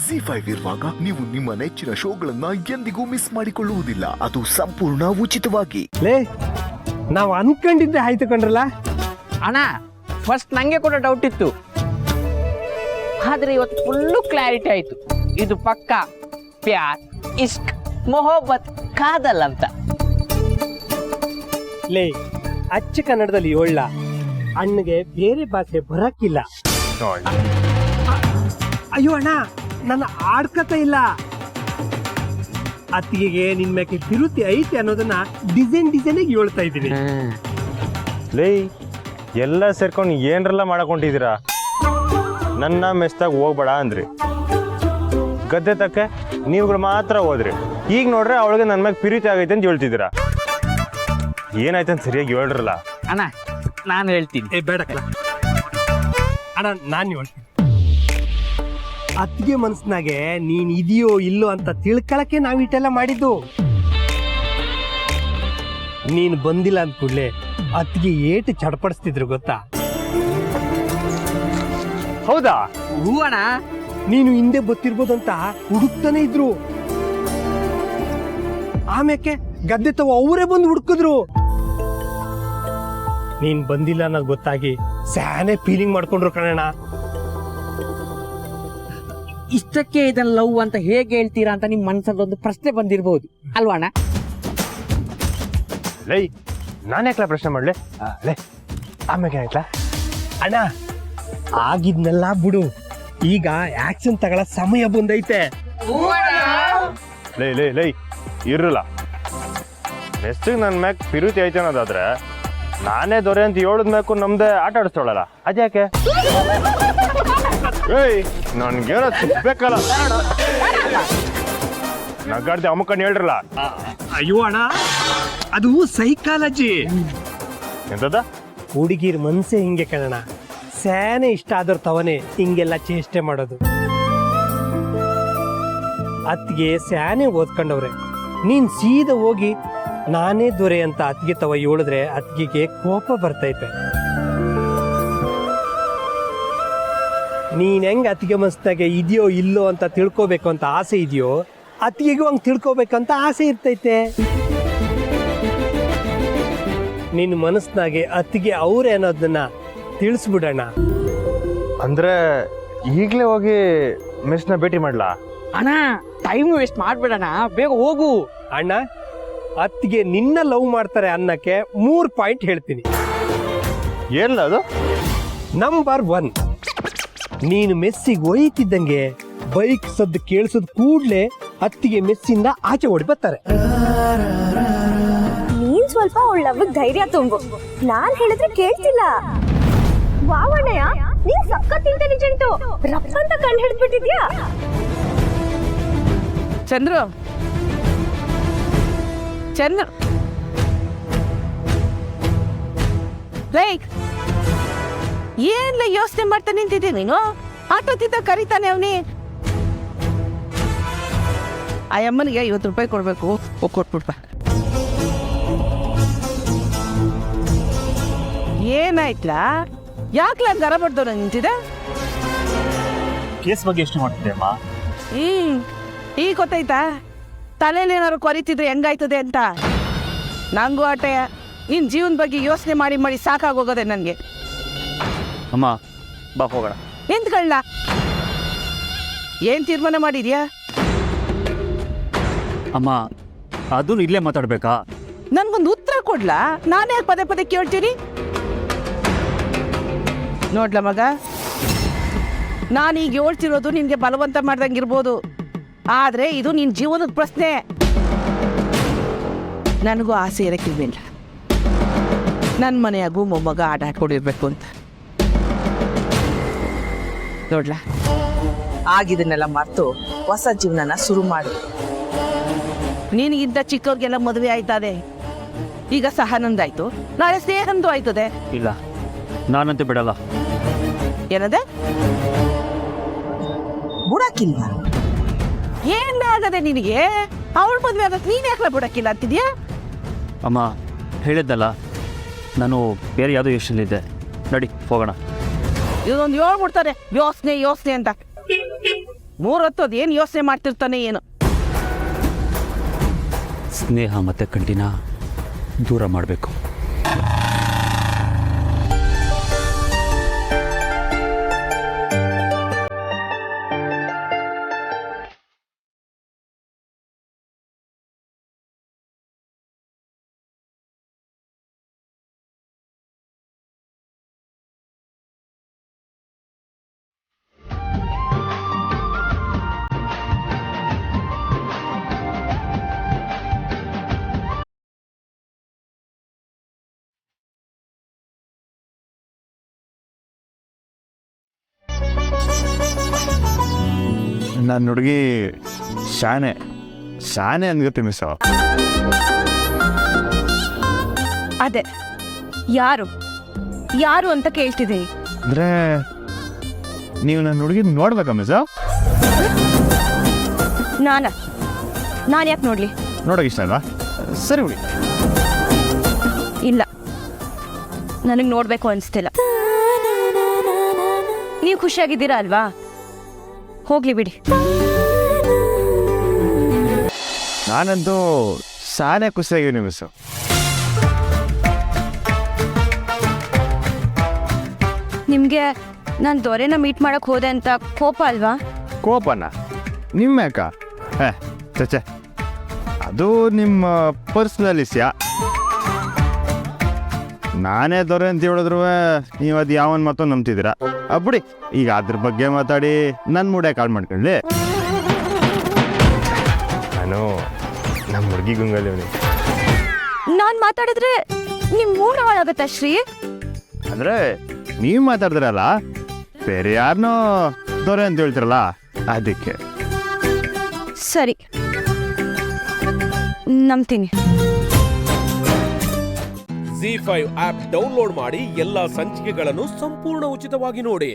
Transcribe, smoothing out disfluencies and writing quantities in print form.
ZEE5 ಇರುವಾಗ ನೀವು ನಿಮ್ಮ ನೆಚ್ಚಿನ ಶೋಗಳನ್ನ ಎಂದಿಗೂ ಮಿಸ್ ಮಾಡಿಕೊಳ್ಳುವುದಿಲ್ಲ. ಅದು ಸಂಪೂರ್ಣ ಉಚಿತವಾಗಿ. ಲೇ ನಾವು ಅನ್ಕೊಂಡಿದ್ದೆ ಆಯ್ತು ಕಣ್ರಲ್ಲ. ಅಣ್ಣ ಫಸ್ಟ್ ನಂಗೆ ಕೂಡ ಡೌಟ್ ಇತ್ತು, ಆದ್ರೆ ಇವತ್ತು ಫುಲ್ಲು ಕ್ಲಾರಿಟಿ ಆಯ್ತು. ಇದು ಪಕ್ಕ ಪ್ಯಾರ್ ಇಷ್ಕ್ ಮೊಹಬ್ಬತ್ ಕಾದಲ್ ಅಂತ. ಲೇ ಅಚ್ಚ ಕನ್ನಡದಲ್ಲಿ ಒಳ್ಳ ಅಣ್ಣಗೆ ಬೇರೆ ಭಾಷೆ ಬರಕ್ಕಿಲ್ಲ. ಅಯ್ಯೋ ಅಣ್ಣ ನನ್ನ ಆಡ್ಕತ ಇಲ್ಲ. ಅತ್ತಿಗೆಗೆ ನಿನ್ ಮೇಲೆ ಬಿರುತಿ ಐತಿ ಅನ್ನೋದನ್ನ ಡಿಸೈನ್ ಹೇಳ್ತಾ ಇದ್ದೀನಿ. ಲೇ ಎಲ್ಲ ಸೇರ್ಕೊಂಡು ಏನ್ರೆಲ್ಲ ಮಾಡಕೊಂಡಿದ್ದೀರಾ? ನನ್ನ ಮೆಸ್ತಾಗ ಹೋಗ್ಬೇಡ ಅಂದ್ರಿ, ಗದ್ದೆ ತಕ್ಕೆ ನೀವುಗಳು ಮಾತ್ರ ಹೋದ್ರಿ. ಈಗ ನೋಡ್ರೆ ಅವಳಿಗೆ ನನ್ನ ಮ್ಯಾಗ ಪ್ರೀತಿ ಆಗೈತೆ ಅಂತ ಹೇಳ್ತಿದ್ದೀರಾ. ಏನಾಯ್ತು ಅಂತ ಸರಿಯಾಗಿ ಹೇಳ್ರಲ್ಲ. ಅಣ್ಣ ನಾನು ಹೇಳ್ತೀನಿ. ಬೇಡಕ್ಕ ಅಣ್ಣ, ನಾನು ಹೇಳ್ತೀನಿ. ಅತ್ತಿಗೆ ಮನ್ಸ್ನಾಗೆ ನೀನ್ ಇದೆಯೋ ಇಲ್ಲೋ ಅಂತ ತಿಳ್ಕೊಳಕ್ಕೆ ನಾವ್ ಇಟ್ಟೆಲ್ಲ ಮಾಡಿದ್ದು. ನೀನ್ ಬಂದಿಲ್ಲ ಅಂದ ಕೂಡ್ಲೆ ಅತ್ತಿಗೆ ಏಟು ಚಡಪಡಿಸ್ತಿದ್ರು ಗೊತ್ತಾ? ಹೌದಾ? ಹೂ ಅಣ್ಣ. ನೀನು ಹಿಂದೆ ಗೊತ್ತಿರ್ಬೋದು ಅಂತ ಹುಡುಕ್ತಾನೆ ಇದ್ರು. ಆಮೇಲೆ ಗದ್ದೆ ತವ ಅವರೇ ಬಂದು ಹುಡುಕಿದ್ರು. ನೀನ್ ಬಂದಿಲ್ಲ ಅನ್ನೋದು ಗೊತ್ತಾಗಿ ಸ್ಯಾನೆ ಫೀಲಿಂಗ್ ಮಾಡ್ಕೊಂಡ್ರು ಕಣಣ್ಣ. ಇಷ್ಟಕ್ಕೆ ಇದನ್ನ ಲವ್ ಅಂತ ಹೇಗೆ ಹೇಳ್ತೀರಾ ಅಂತ ನಿಮ್ ಮನಸ್ಸಲ್ಲಿ ಒಂದು ಪ್ರಶ್ನೆ ಬಂದಿರಬಹುದು ಅಲ್ವಾ ಅಣ್ಣ? ಲೈ ನಾನು ಯಾಕಲ ಪ್ರಶ್ನೆ ಮಾಡ್ಲಿ? ಲೇ ಆಮೇಲೆ ಆಯ್ತಾ ಅಣ್ಣ ಆಗಿದ್ನೆಲ್ಲ ಬಿಡು, ಈಗ ಆಕ್ಷನ್ ತಗೊಳ ಸಮಯ ಬಂದೈತೆ. ಲೈ ಲೈ ಲೈ ಇರಲ್ಲ. ಮೆಸ್ಸಿಗೆ ನನ್ನ ಮ್ಯಾಗ ಪಿರುತಿ ಐತೆ ಅನ್ನೋದಾದ್ರೆ ನಾನೇ ದೊರೆ ಅಂತ ಹೇಳಿದ್ಮ್ಯಾಕು ನಮ್ದೇ ಆಟ ಆಡಿಸ್ತಾಳಲ್ಲ, ಅದ್ಯಾಕೆ? ಏಯ್ ನನ್ಗೇನೋ ಸಿಗ್ಬೇಕಲ್ಲ, ನಗಾಡ್ದೆ ಅಮ್ಮಕ್ಕಂಡು ಹೇಳ್ರಲ್ಲ. ಅಯ್ಯೋ ಅಣ್ಣ ಅದು ಸೈಕಾಲಜಿ. ಎಂತದ? ಹುಡುಗಿರ್ ಮನ್ಸೆ ಹಿಂಗೆ ಕಣಣ. ಸ್ಯಾನೆ ಇಷ್ಟ ಆದ್ರ ತವನೇ ಹಿಂಗೆಲ್ಲ ಚೇಷ್ಟೆ ಮಾಡೋದು. ಅತ್ತಿಗೆ ಸ್ಯಾನೆ ಓದ್ಕೊಂಡವ್ರೆ, ನೀನ್ ಸೀದಾ ಹೋಗಿ ನಾನೇ ದೊರೆ ಅಂತ ಅತ್ತಿಗೆ ತವ ಹೇಳಿದ್ರೆ ಅತ್ತಿಗೆಗೆ ಕೋಪ ಬರ್ತೈತೆ. ನೀನ್ ಹೆಂಗ್ ಅತ್ತಿಗೆ ಮನಸ್ನಾಗೆ ಇದೆಯೋ ಇಲ್ಲೋ ಅಂತ ತಿಳ್ಕೊಬೇಕು ಅಂತ ಆಸೆ ಇದೆಯೋ, ಅತ್ತಿಗೆಗೂ ಹಂಗ್ ತಿಳ್ಕೊಬೇಕಂತ ಆಸೆ ಇರ್ತೈತೆ. ನಿನ್ನ ಮನಸ್ನಾಗೆ ಅತ್ತಿಗೆ ಅವ್ರೆ ಅನ್ನೋದನ್ನ ತಿಳಿಸ್ಬಿಡೋಣ. ಅಂದ್ರೆ ಈಗಲೇ ಹೋಗಿ ಮಿಸ್ನ ಭೇಟಿ ಮಾಡ್ಲಾ? ಅಣ್ಣ ಟೈಮ್ ವೇಸ್ಟ್ ಮಾಡ್ಬೇಡಣ, ಬೇಗ ಹೋಗು. ಅಣ್ಣ ಅತ್ತಿಗೆ ನಿನ್ನ ಲವ್ ಮಾಡ್ತಾರೆ ಅನ್ನಕ್ಕೆ 3 ಪಾಯಿಂಟ್ ಹೇಳ್ತೀನಿ. ಏನಿಲ್ಲ ಅದು? ನಂಬರ್ 1, ನೀನು ಮೆಸ್ಸಿಗೆ ಒಯ್ತಿದ್ದಂಗೆ ಬೈಕ್ ಸದ್ದು ಕೇಳಿಸೋದ್ ಕೂಡ್ಲೆ ಅತ್ತಿಗೆ ಮೆಸ್ಸಿಂದ ಆಚೆ ಓಡಿ ಬರ್ತಾರೆ. ನೀನ್ ಸ್ವಲ್ಪ ಅವಳ ಧೈರ್ಯ ತುಂಬು. ನಾನ್ ಹೇಳಿದ್ರೆ ಕೇಳ್ತಿಲ್ಲ. ವಾವಣ್ಣಯ್ಯ ನೀನ್ ಸಖತ್ ಇಂಟೆಲಿಜೆಂಟು, ರಪ್ಪಂತ ಕಂಡು ಹಿಡಿದ್ಬಿಟ್ಟಿದ್ಯಾ. ಚಂದ್ರು ಚಂದ್ರ ಲೈಕ್ ಏನ್ಲ ಯೋಚನೆ ಮಾಡ್ತಾ ನಿಂತಿದ್ದೆ ನೀನು? ಆಟೋತಿದ್ದ ಕರೀತಾನೆ ಅವನಿ. ಆ ಅಮ್ಮನಿಗೆ 50 ರೂಪಾಯಿ ಕೊಡ್ಬೇಕು, ಕೊಟ್ಬಿಡ್ಪ. ಏನಾಯ್ತಲಾ? ಯಾಕ್ಲ ಗರ ಬಡ್ದವ್ರ ನಿಂತಿದೆ? ಕೇಸ್ ಬಗ್ಗೆ ಎಷ್ಟು ಮಾಡ್ತಿದ್ದೆ ಅಮ್ಮ? ಈಗ ಗೊತ್ತಾಯ್ತಾ ತಲೆಯಲ್ಲಿ ಏನಾದ್ರು ಕೊರಿತಿದ್ರೆ ಹೆಂಗಾಯ್ತದೆ ಅಂತ? ನಂಗೂ ಆಟಯ ನಿನ್ ಜೀವನ ಬಗ್ಗೆ ಯೋಚನೆ ಮಾಡಿ ಮಾಡಿ ಸಾಕಾಗೋಗದೆ ನನ್ಗೆ. ಅಮ್ಮ ಬಾ ಹೋಗೋಣ. ಎಂತ್ಕೊಳ್ಳ ಏನ್ ತೀರ್ಮಾನ ಮಾಡಿದ್ಯಾ? ಅಮ್ಮ ಅದು ಇಲ್ಲೇ ಮಾತಾಡ್ಬೇಕಾ? ನನ್ಗೊಂದು ಉತ್ತರ ಕೊಡ್ಲಾ? ನಾನೇ ಪದೇ ಪದೇ ಕೇಳ್ತೀನಿ. ನೋಡ್ಲ ಮಗ, ನಾನೀಗ ಹೇಳ್ತಿರೋದು ನಿನ್ಗೆ ಬಲವಂತ ಮಾಡ್ದಂಗಿರ್ಬೋದು, ಆದ್ರೆ ಇದು ನಿನ್ ಜೀವನದ ಪ್ರಶ್ನೆ. ನನಗೂ ಆಸೆ ಇರಕ್ಕಿಲ್ವೇನ ನನ್ನ ಮನೆಯಾಗೂ ಮೊಮ್ಮಗ ಆಟ ಆಡ್ಕೊಂಡಿರ್ಬೇಕು ಅಂತ. ನೋಡ್ಲ, ಆಗಿದನ್ನೆಲ್ಲ ಮರ್ತು ಹೊಸ ಜೀವನನ ಶುರು ಮಾಡು. ನಿನಗಿಂತ ಚಿಕ್ಕವ್ರಿಗೆಲ್ಲ ಮದುವೆ ಆಯ್ತದೆ. ಈಗ ಸಹನಂದಾಯ್ತು, ನಾಳೆ ಸ್ನೇಹಂದು ಆಯ್ತದೆ. ಇಲ್ಲ, ನಾನಂತೆ ಬಿಡಲ್ಲ. ಏನದೆ? ಬುಡಕ್ಕಿಲ್ಲ? ಏನ್ ಆಗದೆ ನಿನಗೆ? ಅವಳ ಮದುವೆ ಆಗ ನೀನ್ ಯಾಕಲ ಬುಡಕ್ಕಿಲ್ಲ ಅಂತಿದ್ಯಾ? ಅಮ್ಮ ಹೇಳಿದ್ದಲ್ಲ, ನಾನು ಬೇರೆ ಯಾವುದೋ ಯೋಚನೆಯಲ್ಲಿದ್ದೆ. ನಡಿ ಹೋಗೋಣ. ಇದೊಂದು ಹೇಳ್ಬಿಡ್ತಾರೆ ಯೋಚನೆ ಯೋಚನೆ ಅಂತ. ಮೂರೊತ್ತು ಅದೇನು ಯೋಚನೆ ಮಾಡ್ತಿರ್ತಾನೆ ಏನು. ಸ್ನೇಹ ಮತ್ತು ಕಂಟಿನ ದೂರ ಮಾಡಬೇಕು. ನನ್ನ ಹುಡುಗಿ ಶಾನೆ ಶಾನೆ ಅನ್ಗುತ್ತೆ ಮಿಸ್. ಅದೇ ಯಾರು ಯಾರು ಅಂತ ಕೇಳ್ತಿದ್ದೀನಿ. ಅಂದರೆ ನೀವು ನನ್ನ ಹುಡುಗಿ ನೋಡ್ಬೇಕಾ ಮಿಸ್? ನಾನು ಯಾಕೆ ನೋಡ್ಲಿ? ನೋಡೋಕೆ ಇಷ್ಟ ಅಲ್ವಾ? ಸರಿ ಹುಡುಗಿ. ಇಲ್ಲ, ನನಗೆ ನೋಡಬೇಕು ಅನಿಸ್ತಿಲ್ಲ. ನೀವು ಖುಷಿಯಾಗಿದ್ದೀರಾ ಅಲ್ವಾ? ಹೋಗ್ಲಿ ಬಿಡಿ. ನಾನಂತೂ ಶಾನೆ ಖುಷಿಯಾಗಿದ್ದೀನಿ ಮಿಸ್. ನಿಮಗೆ ನಾನು ದೊರೆನ ಮೀಟ್ ಮಾಡಕ್ ಹೋದೆ ಅಂತ ಕೋಪ ಅಲ್ವಾ? ಕೋಪನ ನಿಮ್ಮ ಯಾಕ? ಚಚೆ, ಅದು ನಿಮ್ಮ ಪರ್ಸ್ನಲ್ ವಿಷಯ. ನಾನೇ ದೊರೆ ಅಂತ ಹೇಳಿದ್ರು ನೀವು ಅದು ಯಾವನ್ ಮಾತು ನಂಬ್ತಿದ್ದೀರಾ. ಬಿಡಿ, ಈಗ ಅದ್ರ ಬಗ್ಗೆ ಮಾತಾಡಿ ನನ್ನ ಮೂಡೆ ಕಾಲ್ ಮಾಡ್ಕೊಳ್ಳಿ. ನಾನು ನಮ್ಮ ಹುಡುಗಿ ಗುಂಗಲ್ಲಿ ನಾನು ಮಾತಾಡಿದ್ರೆ ನಿಮ್ ಮೂಡ್ ಹಾಳಾಗತ್ತಾ ಶ್ರೀ? ಅಂದರೆ ನೀವು ಮಾತಾಡಿದ್ರಲ್ಲ, ಬೇರೆ ಯಾರನ್ನೋ ದೊರೆ ಅಂತ ಹೇಳ್ತಿರಲ್ಲ, ಅದಕ್ಕೆ. ಸರಿ, ನಂಬ್ತೀನಿ. ZEE5 ಆಪ್ ಡೌನ್ಲೋಡ್ ಮಾಡಿ ಎಲ್ಲಾ ಸಂಚಿಕೆಗಳನ್ನು ಸಂಪೂರ್ಣ ಉಚಿತವಾಗಿ ನೋಡಿ.